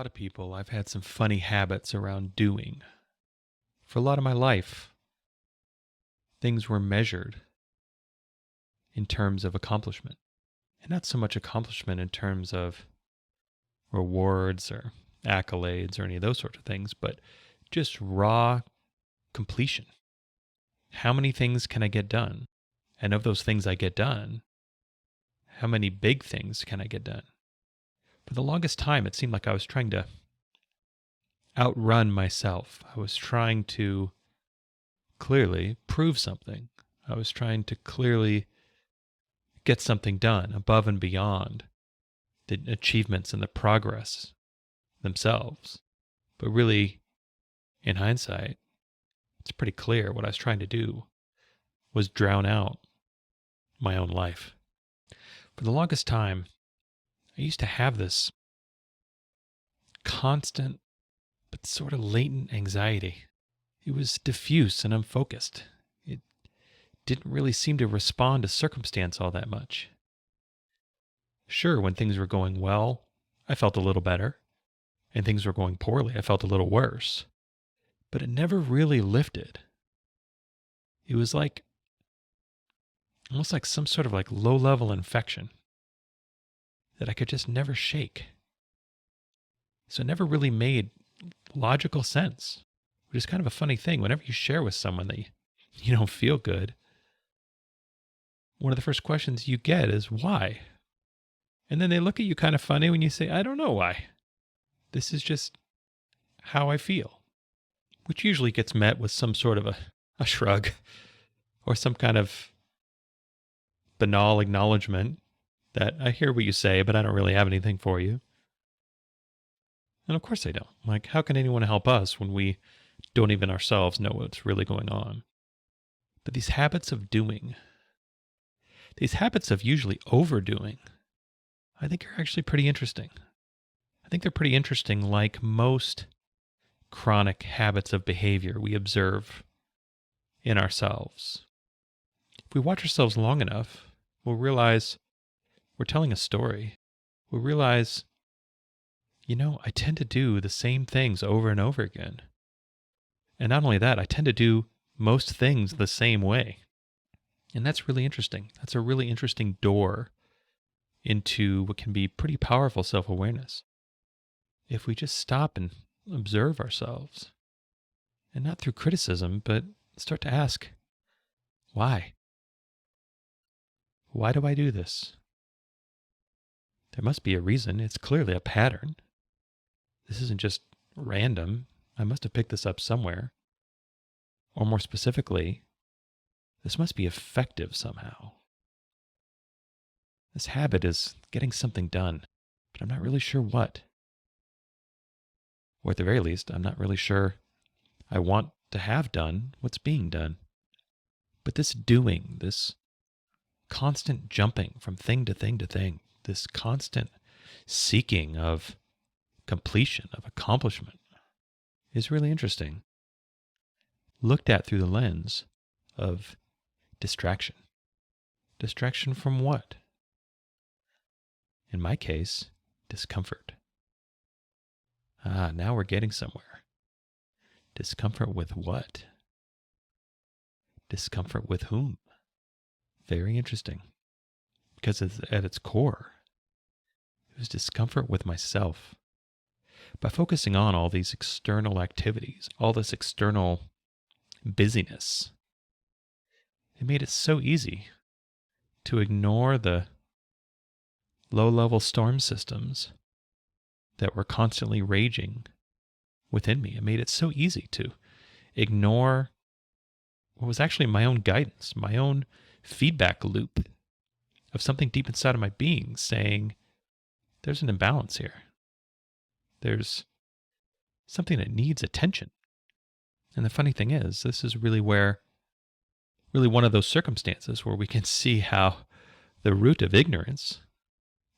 lot of people, I've had some funny habits around doing. For a lot of my life, things were measured in terms of accomplishment. And not so much accomplishment in terms of rewards or accolades or any of those sorts of things, but just raw completion. How many things can I get done? And of those things I get done, how many big things can I get done? For the longest time, it seemed like I was trying to outrun myself. I was trying to clearly prove something. I was trying to clearly get something done above and beyond the achievements and the progress themselves. But really, in hindsight, it's pretty clear what I was trying to do was drown out my own life. For the longest time, I used to have this constant but sort of latent anxiety. It was diffuse and unfocused. It didn't really seem to respond to circumstance all that much. Sure, when things were going well, I felt a little better, and things were going poorly, I felt a little worse. But it never really lifted. It was like almost like some sort of like low-level infection that I could just never shake. So it never really made logical sense, which is kind of a funny thing. Whenever you share with someone that you don't feel good, one of the first questions you get is why? And then they look at you kind of funny when you say, I don't know why. This is just how I feel, which usually gets met with some sort of a shrug or some kind of banal acknowledgement that I hear what you say, but I don't really have anything for you. And of course I don't. Like, how can anyone help us when we don't even ourselves know what's really going on? But these habits of doing, these habits of usually overdoing, I think are actually pretty interesting. I think they're pretty interesting, like most chronic habits of behavior we observe in ourselves. If we watch ourselves long enough, we'll realize we're telling a story. We'll realize, I tend to do the same things over and over again. And not only that, I tend to do most things the same way. And that's really interesting. That's a really interesting door into what can be pretty powerful self-awareness. If we just stop and observe ourselves, and not through criticism, but start to ask, why? Why do I do this? There must be a reason. It's clearly a pattern. This isn't just random. I must have picked this up somewhere. Or more specifically, this must be effective somehow. This habit is getting something done, but I'm not really sure what. Or at the very least, I'm not really sure I want to have done what's being done. But this doing, this constant jumping from thing to thing to thing, this constant seeking of completion, of accomplishment, is really interesting. Looked at through the lens of distraction. Distraction from what? In my case, discomfort. Now we're getting somewhere. Discomfort with what? Discomfort with whom? Very interesting. Because at its core, it was discomfort with myself. By focusing on all these external activities, all this external busyness, it made it so easy to ignore the low-level storm systems that were constantly raging within me. It made it so easy to ignore what was actually my own guidance, my own feedback loop of something deep inside of my being saying, there's an imbalance here. There's something that needs attention. And the funny thing is, this is really one of those circumstances where we can see how the root of ignorance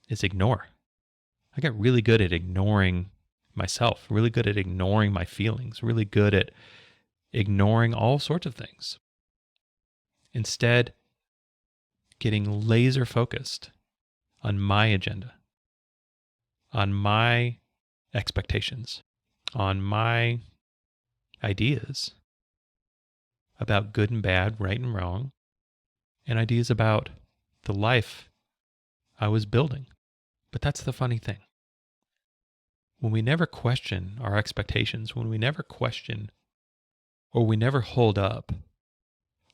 is ignore. I got really good at ignoring myself, really good at ignoring my feelings, really good at ignoring all sorts of things. Instead, getting laser focused on my agenda, on my expectations, on my ideas about good and bad, right and wrong, and ideas about the life I was building. But that's the funny thing. When we never question our expectations, when we never question or we never hold up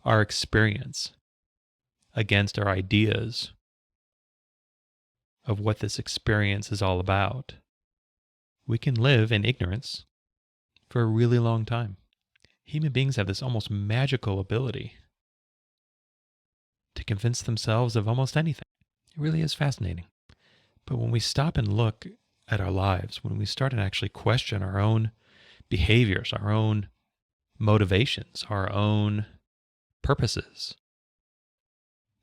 our experience against our ideas of what this experience is all about, we can live in ignorance for a really long time. Human beings have this almost magical ability to convince themselves of almost anything. It really is fascinating. But when we stop and look at our lives, when we start and actually question our own behaviors, our own motivations, our own purposes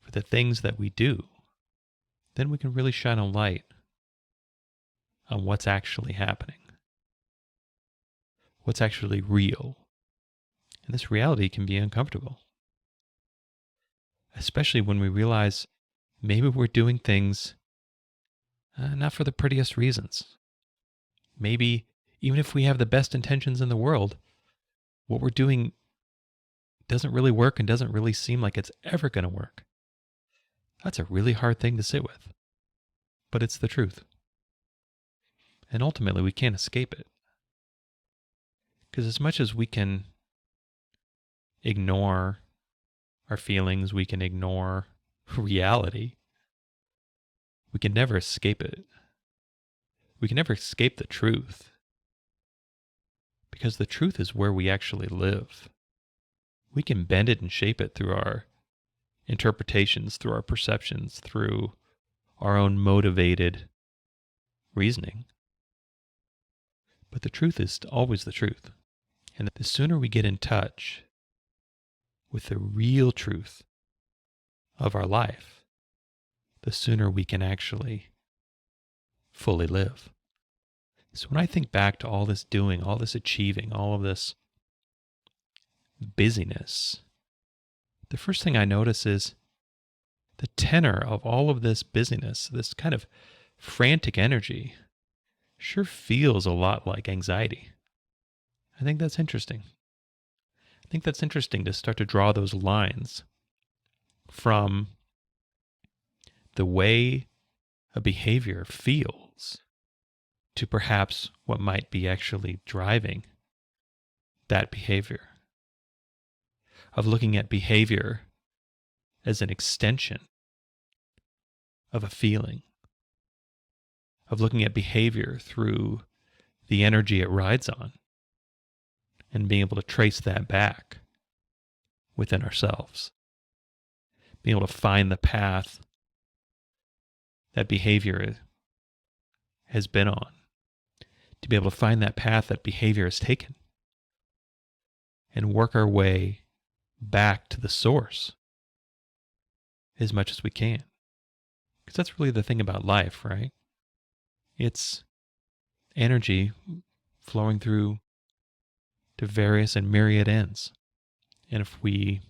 for the things that we do, then we can really shine a light on what's actually happening, what's actually real. And this reality can be uncomfortable, especially when we realize maybe we're doing things not for the prettiest reasons. Maybe even if we have the best intentions in the world, what we're doing doesn't really work and doesn't really seem like it's ever going to work. That's a really hard thing to sit with, but it's the truth. And ultimately, we can't escape it. Because as much as we can ignore our feelings, we can ignore reality, we can never escape it. We can never escape the truth. Because the truth is where we actually live. We can bend it and shape it through our interpretations, through our perceptions, through our own motivated reasoning. But the truth is always the truth. And the sooner we get in touch with the real truth of our life, the sooner we can actually fully live. So when I think back to all this doing, all this achieving, all of this busyness, the first thing I notice is the tenor of all of this busyness, this kind of frantic energy, sure feels a lot like anxiety. I think that's interesting. I think that's interesting to start to draw those lines from the way a behavior feels to perhaps what might be actually driving that behavior. Of looking at behavior as an extension of a feeling. Of looking at behavior through the energy it rides on and being able to trace that back within ourselves. Being able to find the path that behavior has been on. To be able to find that path that behavior has taken. And work our way back to the source as much as we can. Because that's really the thing about life, right? It's energy flowing through to various and myriad ends. And if we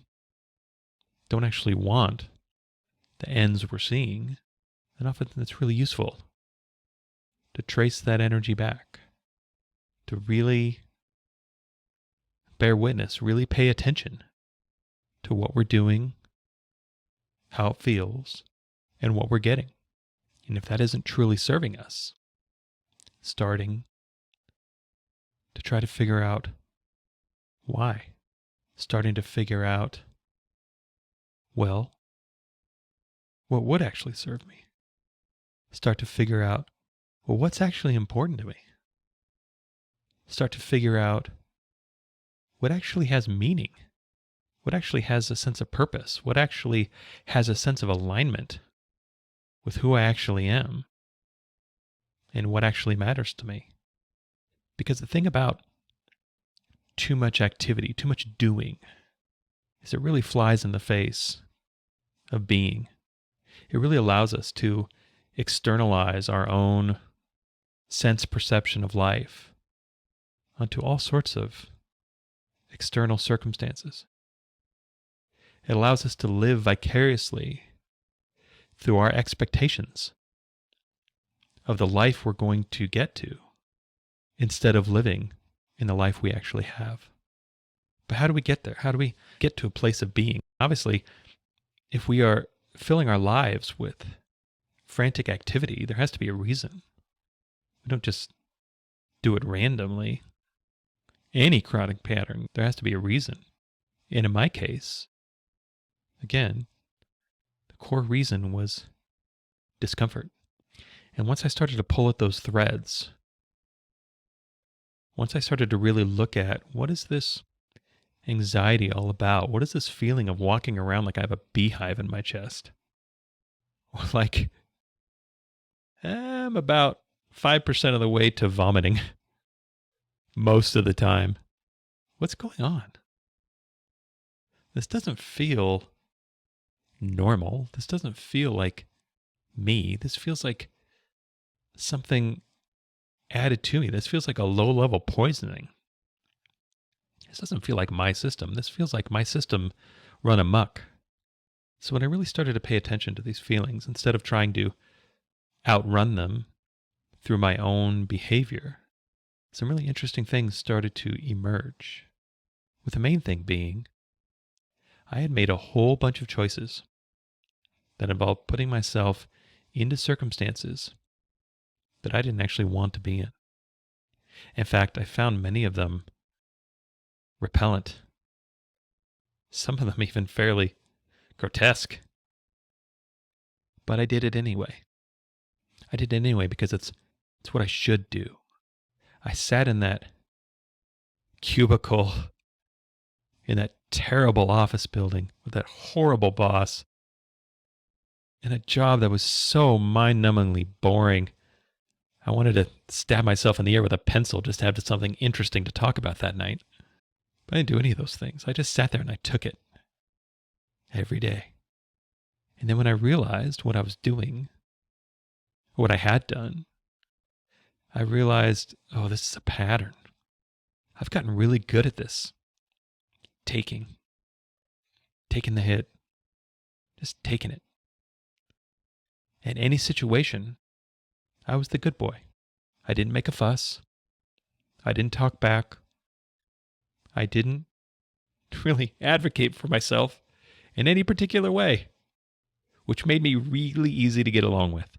don't actually want the ends we're seeing, then often it's really useful to trace that energy back, to really bear witness, really pay attention to what we're doing, how it feels, and what we're getting. And if that isn't truly serving us, starting to try to figure out why. Starting to figure out, well, what would actually serve me? Start to figure out, well, what's actually important to me? Start to figure out what actually has meaning, what actually has a sense of purpose, what actually has a sense of alignment with who I actually am and what actually matters to me. Because the thing about too much activity, too much doing, is it really flies in the face of being. It really allows us to externalize our own sense perception of life onto all sorts of external circumstances. It allows us to live vicariously through our expectations of the life we're going to get to instead of living in the life we actually have. But how do we get there? How do we get to a place of being? Obviously, if we are filling our lives with frantic activity, there has to be a reason. We don't just do it randomly. Any chronic pattern, there has to be a reason. And in my case, again, the core reason was discomfort. And once I started to pull at those threads, once I started to really look at what is this anxiety all about? What is this feeling of walking around like I have a beehive in my chest? Or like I'm about 5% of the way to vomiting most of the time. What's going on? This doesn't feel normal. This doesn't feel like me. This feels like something added to me. This feels like a low-level poisoning. This doesn't feel like my system. This feels like my system run amok. So when I really started to pay attention to these feelings, instead of trying to outrun them through my own behavior, some really interesting things started to emerge. With the main thing being, I had made a whole bunch of choices that involved putting myself into circumstances that I didn't actually want to be in. In fact, I found many of them repellent, some of them even fairly grotesque. But I did it anyway. I did it anyway because it's what I should do. I sat in that cubicle in that terrible office building with that horrible boss in a job that was so mind-numbingly boring. I wanted to stab myself in the ear with a pencil just to have something interesting to talk about that night. But I didn't do any of those things. I just sat there and I took it every day. And then when I realized what I was doing, what I had done, I realized, oh, this is a pattern. I've gotten really good at this. Taking the hit, just taking it. In any situation, I was the good boy. I didn't make a fuss. I didn't talk back. I didn't really advocate for myself in any particular way, which made me really easy to get along with.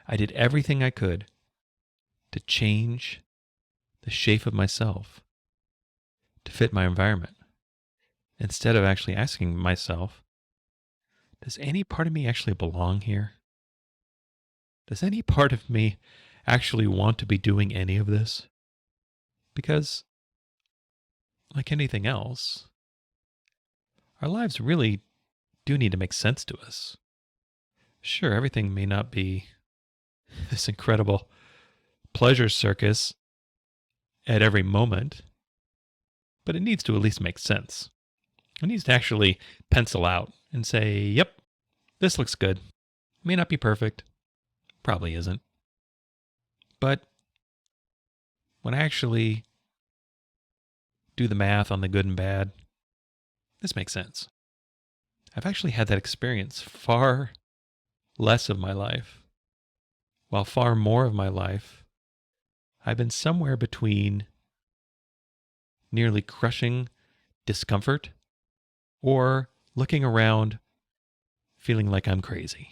I did everything I could to change the shape of myself to fit my environment, instead of actually asking myself, does any part of me actually belong here? Does any part of me actually want to be doing any of this? Because, like anything else, our lives really do need to make sense to us. Sure, everything may not be this incredible pleasure circus at every moment, but it needs to at least make sense. It needs to actually pencil out and say, yep, this looks good. May not be perfect. Probably isn't. But when I actually do the math on the good and bad, this makes sense. I've actually had that experience far less of my life, while far more of my life, I've been somewhere between nearly crushing discomfort or looking around feeling like I'm crazy.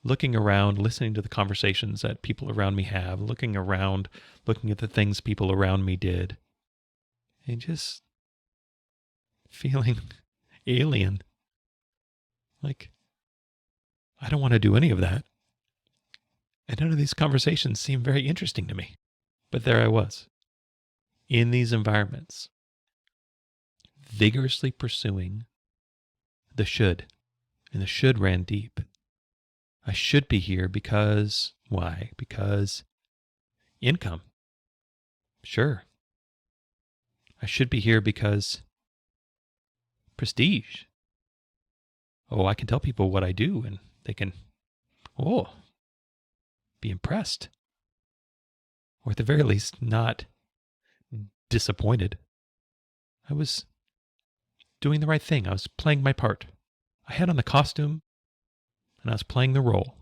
Looking around, listening to the conversations that people around me have, looking around, looking at the things people around me did, and just feeling alien. Like, I don't want to do any of that. And none of these conversations seem very interesting to me. But there I was, in these environments, vigorously pursuing the should. And the should ran deep. I should be here because, why? Because income. Sure. I should be here because prestige. Oh, I can tell people what I do and they can, be impressed. Or at the very least, not disappointed. I was doing the right thing. I was playing my part. I had on the costume and I was playing the role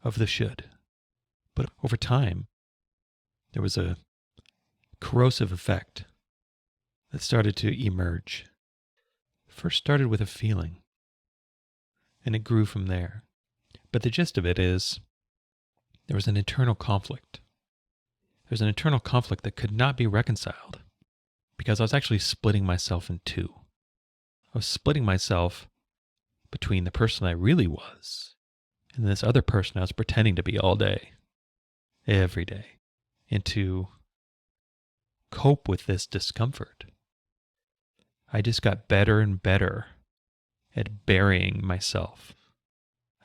of the should. But over time, there was a corrosive effect that started to emerge. First started with a feeling, and it grew from there. But the gist of it is there was an internal conflict. There's an internal conflict that could not be reconciled because I was actually splitting myself in two. I was splitting myself between the person I really was and this other person I was pretending to be all day, every day. And to cope with this discomfort, I just got better and better at burying myself.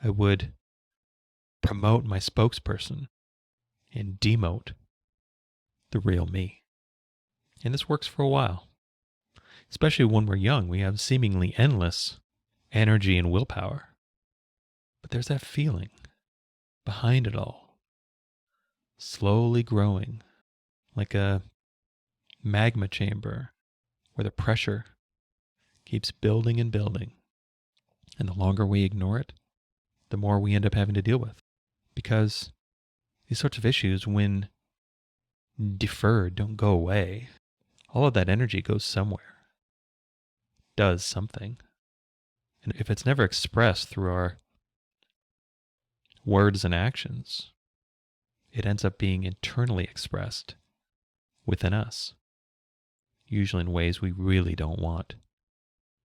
I would promote my spokesperson and demote the real me. And this works for a while. Especially when we're young, we have seemingly endless energy and willpower. But there's that feeling behind it all, slowly growing like a magma chamber where the pressure keeps building and building. And the longer we ignore it, the more we end up having to deal with. Because these sorts of issues, when deferred, don't go away. All of that energy goes somewhere, does something. And if it's never expressed through our words and actions, it ends up being internally expressed within us, usually in ways we really don't want.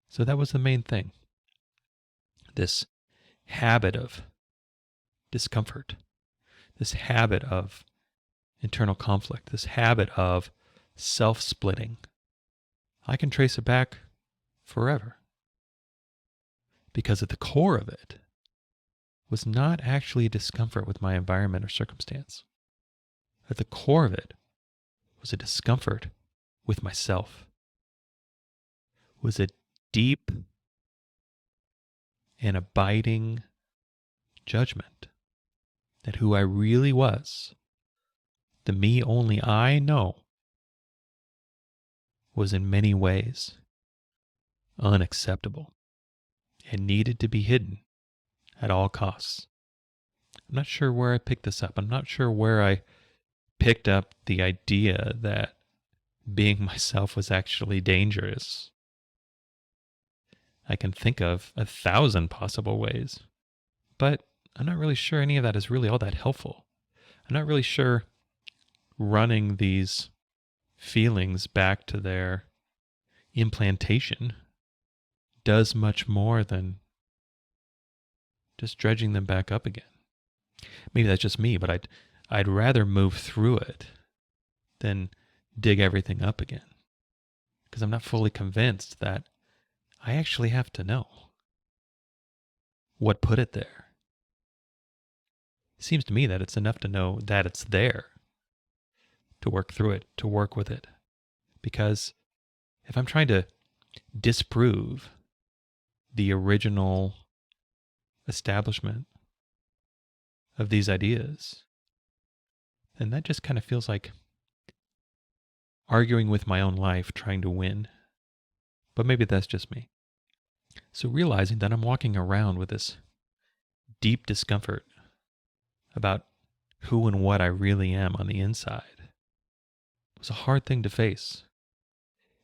So that was the main thing. This habit of discomfort, this habit of internal conflict, this habit of self-splitting, I can trace it back forever. Because at the core of it was not actually a discomfort with my environment or circumstance. At the core of it was a discomfort with myself. Was a deep and abiding judgment that who I really was, the me only I know, was in many ways unacceptable and needed to be hidden at all costs. I'm not sure where I picked this up. I'm not sure where I picked up the idea that being myself was actually dangerous. I can think of 1,000 possible ways, but I'm not really sure any of that is really all that helpful. I'm not really sure running these feelings back to their implantation does much more than just dredging them back up again. Maybe that's just me, but I'd rather move through it than dig everything up again, because I'm not fully convinced that I actually have to know what put it there. It seems to me that it's enough to know that it's there, to work through it, to work with it. Because if I'm trying to disprove the original establishment of these ideas, then that just kind of feels like arguing with my own life, trying to win. But maybe that's just me. So realizing that I'm walking around with this deep discomfort about who and what I really am on the inside was a hard thing to face.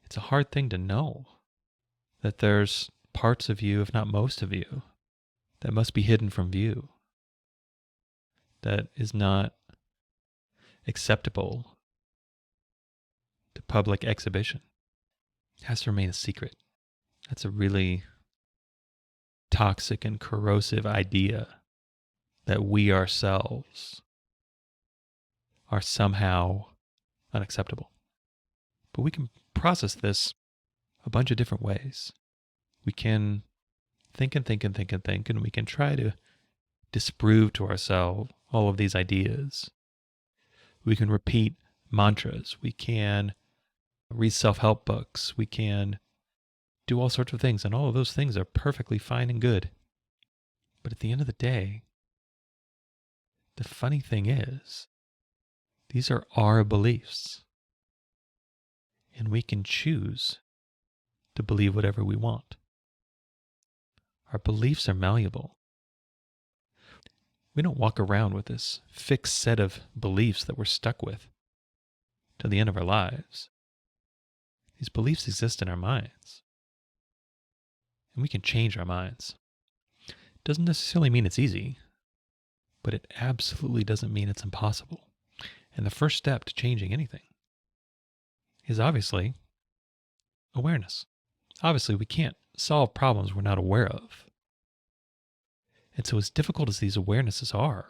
It's a hard thing to know that there's parts of you, if not most of you, that must be hidden from view, that is not acceptable to public exhibition. It has to remain a secret. That's a really toxic and corrosive idea, that we ourselves are somehow unacceptable. But we can process this a bunch of different ways. We can think and think and think and think, and we can try to disprove to ourselves all of these ideas. We can repeat mantras. We can read self-help books. We can do all sorts of things, and all of those things are perfectly fine and good. But at the end of the day, the funny thing is, these are our beliefs, and we can choose to believe whatever we want. Our beliefs are malleable. We don't walk around with this fixed set of beliefs that we're stuck with. till the end of our lives. These beliefs exist in our minds, and we can change our minds. Doesn't necessarily mean it's easy, but it absolutely doesn't mean it's impossible. And the first step to changing anything is obviously awareness. Obviously, we can't solve problems we're not aware of. And so as difficult as these awarenesses are,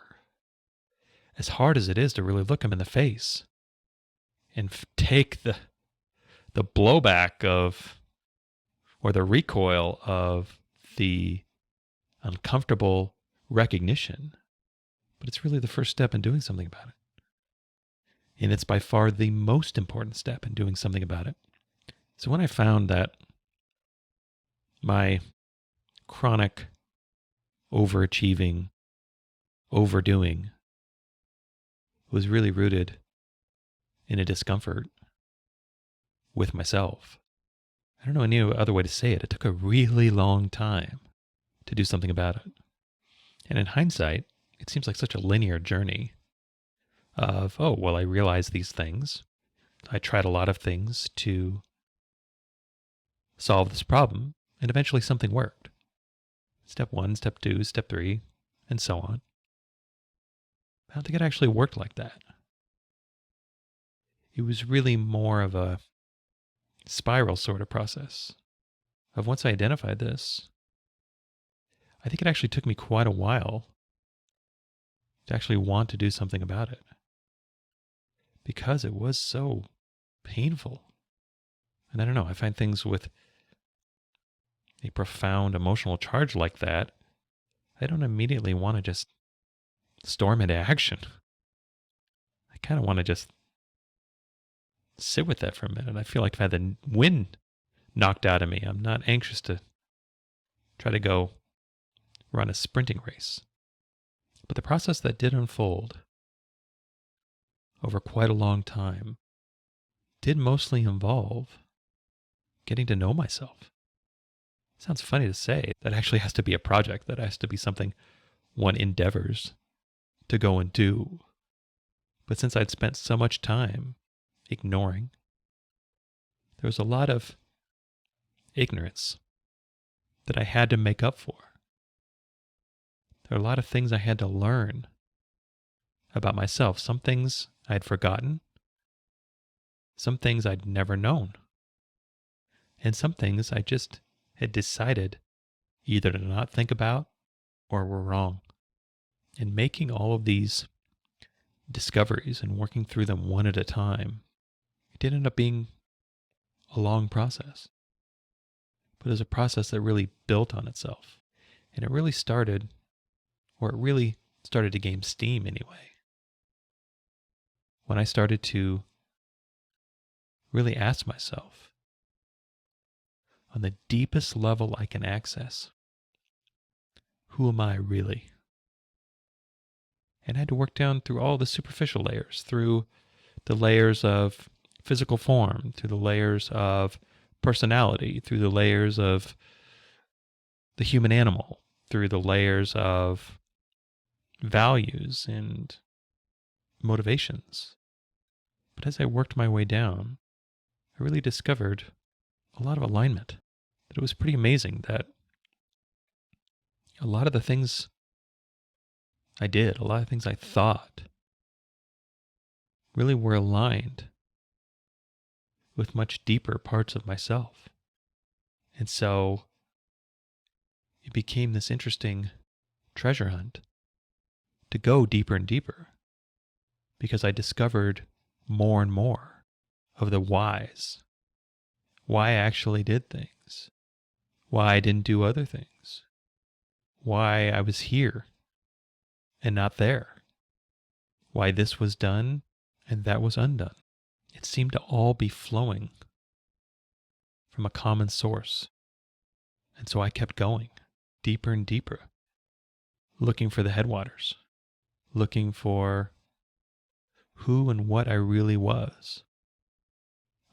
as hard as it is to really look them in the face and take the blowback of, or the recoil of the uncomfortable recognition, but it's really the first step in doing something about it. And it's by far the most important step in doing something about it. So when I found that my chronic overachieving, overdoing was really rooted in a discomfort with myself, I don't know any other way to say it. It took a really long time to do something about it. And in hindsight, it seems like such a linear journey of, oh, well, I realized these things. I tried a lot of things to solve this problem, and eventually something worked. Step 1, step 2, step 3, and so on. I don't think it actually worked like that. It was really more of a spiral sort of process of once I identified this, I think it actually took me quite a while to actually want to do something about it because it was so painful. And I don't know, I find things with a profound emotional charge like that, I don't immediately want to just storm into action. I kind of want to just sit with that for a minute. I feel like I've had the wind knocked out of me. I'm not anxious to try to go run a sprinting race. But the process that did unfold over quite a long time did mostly involve getting to know myself. It sounds funny to say. That actually has to be a project. That has to be something one endeavors to go and do. But since I'd spent so much time ignoring, there was a lot of ignorance that I had to make up for. There are a lot of things I had to learn about myself. Some things I'd forgotten, some things I'd never known, and some things I just had decided either to not think about or were wrong. And making all of these discoveries and working through them one at a time, it did end up being a long process. But it was a process that really built on itself. And it really started to gain steam anyway, when I started to really ask myself, on the deepest level I can access, who am I really? And I had to work down through all the superficial layers, through the layers of physical form, through the layers of personality, through the layers of the human animal, through the layers of values and motivations. But as I worked my way down, I really discovered a lot of alignment. That it was pretty amazing that a lot of the things I did, a lot of things I thought, really were aligned with much deeper parts of myself. And so it became this interesting treasure hunt to go deeper and deeper, because I discovered more and more of the whys, why I actually did things, why I didn't do other things, why I was here and not there, why this was done and that was undone. It seemed to all be flowing from a common source. And so I kept going deeper and deeper, looking for the headwaters, looking for who and what I really was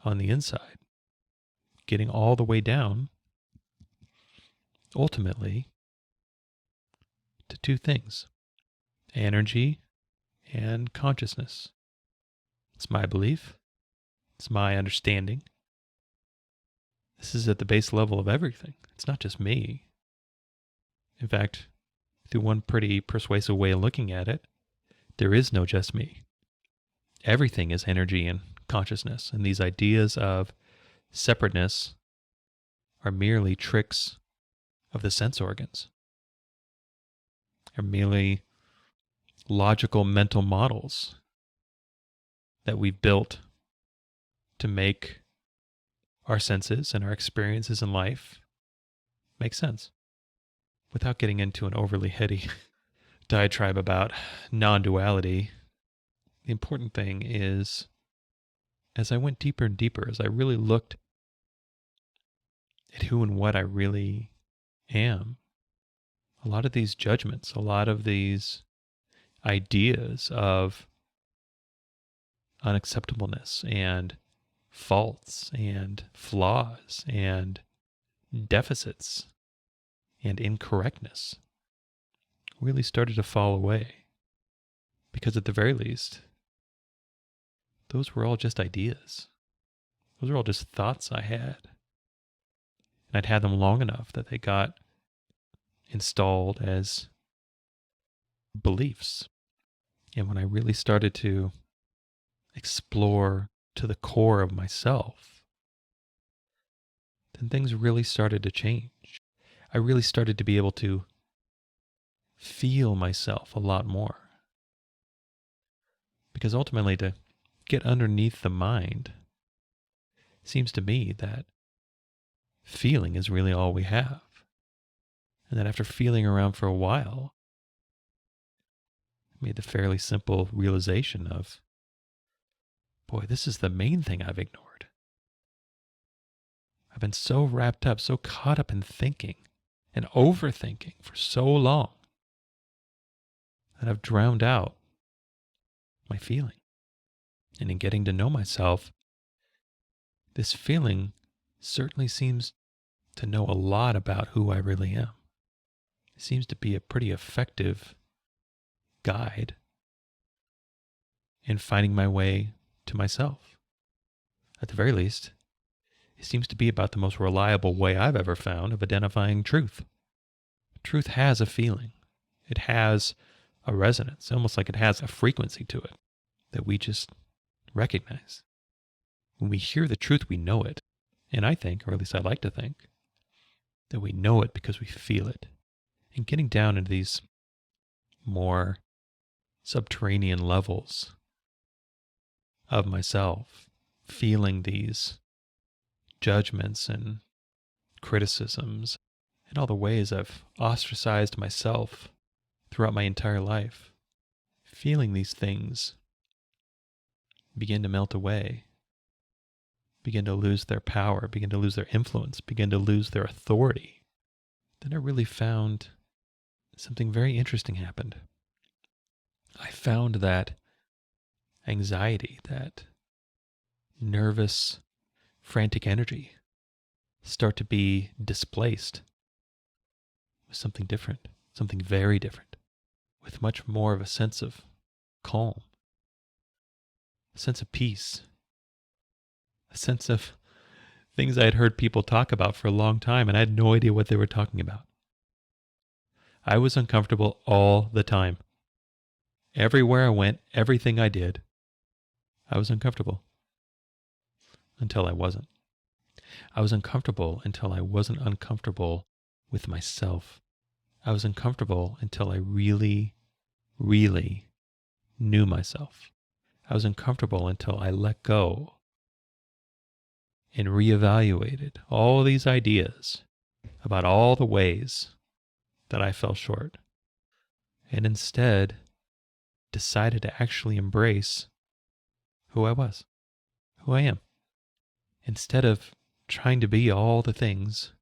on the inside, getting all the way down, ultimately, to two things: energy and consciousness. It's my belief It's my understanding. This is at the base level of everything. It's not just me. In fact, through one pretty persuasive way of looking at it, there is no just me. Everything is energy and consciousness, and these ideas of separateness are merely tricks of the sense organs, are merely logical mental models that we've built to make our senses and our experiences in life make sense without getting into an overly heady diatribe about non-duality. The important thing is, as I went deeper and deeper, as I really looked at who and what I really am, a lot of these judgments, a lot of these ideas of unacceptableness and faults and flaws and deficits and incorrectness really started to fall away. Because at the very least, those were all just ideas. Those were all just thoughts I had. And I'd had them long enough that they got installed as beliefs. And when I really started to explore to the core of myself, then things really started to change. I really started to be able to feel myself a lot more. Because ultimately, to get underneath the mind, it seems to me that feeling is really all we have. And that after feeling around for a while, I made the fairly simple realization of, boy, this is the main thing I've ignored. I've been so wrapped up, so caught up in thinking and overthinking for so long that I've drowned out my feeling. And in getting to know myself, this feeling certainly seems to know a lot about who I really am. It seems to be a pretty effective guide in finding my way to myself. At the very least, it seems to be about the most reliable way I've ever found of identifying truth. Truth has a feeling. It has a resonance, almost like it has a frequency to it that we just recognize. When we hear the truth, we know it. And I think, or at least I like to think, that we know it because we feel it. And getting down into these more subterranean levels of myself, feeling these judgments and criticisms and all the ways I've ostracized myself throughout my entire life, feeling these things begin to melt away, begin to lose their power, begin to lose their influence, begin to lose their authority, then I really found something very interesting happened. I found that anxiety, that nervous, frantic energy start to be displaced with something different, something very different, with much more of a sense of calm, a sense of peace, a sense of things I had heard people talk about for a long time, and I had no idea what they were talking about. I was uncomfortable all the time. Everywhere I went, everything I did, I was uncomfortable. Until I wasn't. I was uncomfortable until I wasn't uncomfortable with myself. I was uncomfortable until I really, really knew myself. I was uncomfortable until I let go and reevaluated all these ideas about all the ways that I fell short, and instead decided to actually embrace who I was, who I am. Instead of trying to be all the things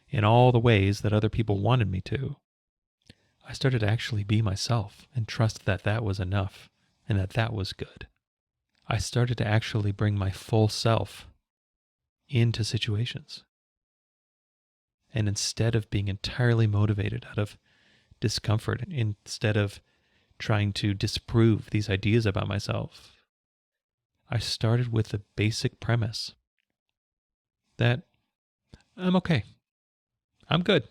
in all the ways that other people wanted me to, I started to actually be myself and trust that that was enough and that that was good. I started to actually bring my full self into situations. And instead of being entirely motivated out of discomfort, instead of trying to disprove these ideas about myself, I started with the basic premise that I'm okay. I'm good.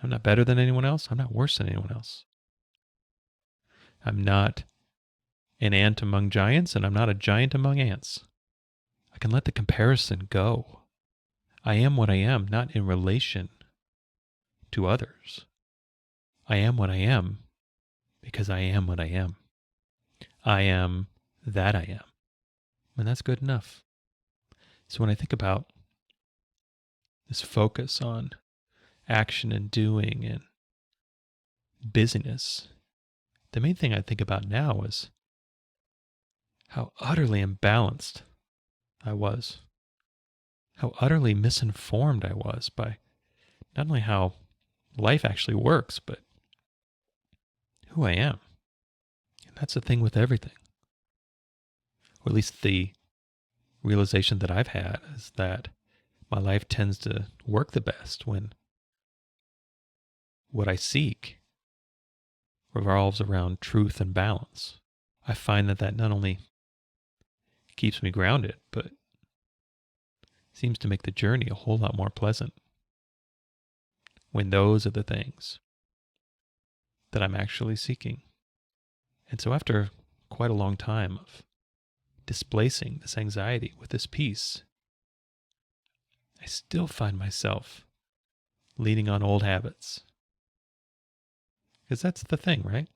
I'm not better than anyone else. I'm not worse than anyone else. I'm not an ant among giants, and I'm not a giant among ants. I can let the comparison go. I am what I am, not in relation to others. I am what I am because I am what I am. I am that I am. And that's good enough. So when I think about this focus on action and doing and busyness, the main thing I think about now is how utterly imbalanced I was, how utterly misinformed I was by not only how life actually works, but who I am. And that's the thing with everything. Or at least the realization that I've had is that my life tends to work the best when what I seek revolves around truth and balance. I find that not only keeps me grounded, but seems to make the journey a whole lot more pleasant when those are the things that I'm actually seeking. And so after quite a long time of displacing this anxiety with this peace, I still find myself leaning on old habits. Because that's the thing, right?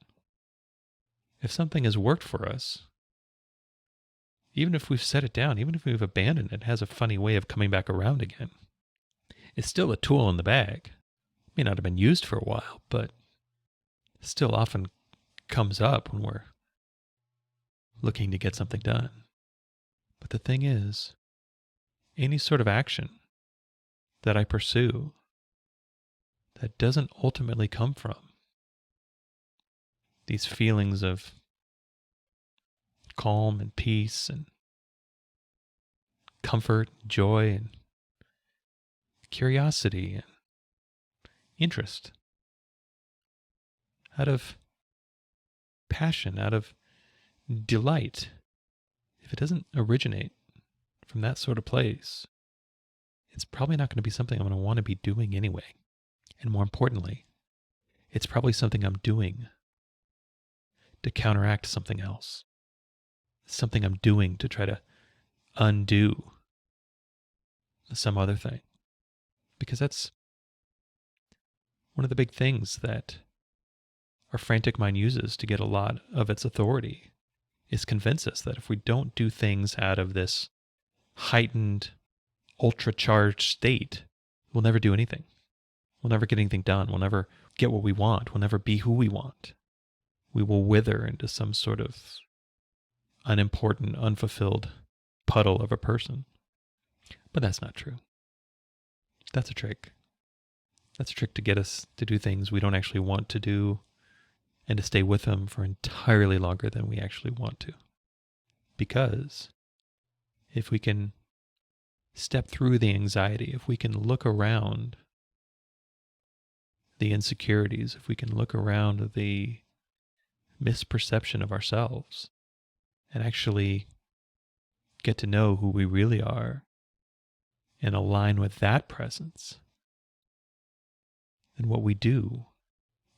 If something has worked for us, even if we've set it down, even if we've abandoned it, it has a funny way of coming back around again. It's still a tool in the bag. It may not have been used for a while, but still often comes up when we're looking to get something done. But the thing is, any sort of action that I pursue that doesn't ultimately come from these feelings of calm and peace and comfort, joy and curiosity and interest, out of passion, out of delight, if it doesn't originate from that sort of place, it's probably not going to be something I'm going to want to be doing anyway. And more importantly, it's probably something I'm doing to counteract something else. Something I'm doing to try to undo some other thing. Because that's one of the big things that our frantic mind uses to get a lot of its authority, is convince us that if we don't do things out of this heightened, ultra-charged state, we'll never do anything. We'll never get anything done. We'll never get what we want. We'll never be who we want. We will wither into some sort of unimportant, unfulfilled puddle of a person. But that's not true. That's a trick. That's a trick to get us to do things we don't actually want to do and to stay with them for entirely longer than we actually want to. Because if we can step through the anxiety, if we can look around the insecurities, if we can look around the misperception of ourselves and actually get to know who we really are and align with that presence, then what we do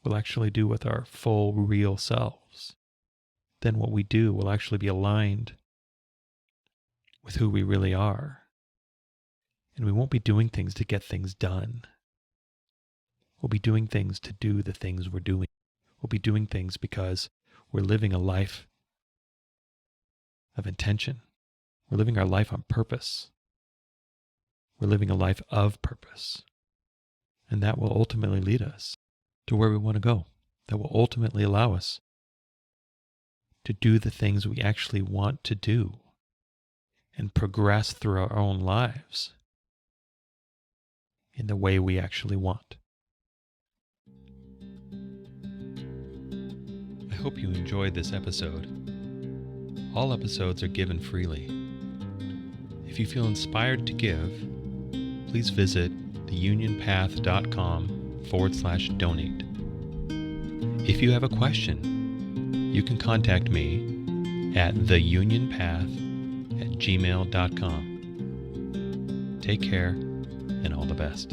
will actually do with our full, real selves. Then what we do will actually be aligned with who we really are. And we won't be doing things to get things done. We'll be doing things to do the things we're doing. We'll be doing things because we're living a life of intention. We're living our life on purpose. We're living a life of purpose. And that will ultimately lead us to where we want to go. That will ultimately allow us to do the things we actually want to do and progress through our own lives in the way we actually want. I hope you enjoyed this episode. All episodes are given freely. If you feel inspired to give, please visit theunionpath.com/donate. If you have a question, you can contact me at theunionpath at gmail.com. Take care and all the best.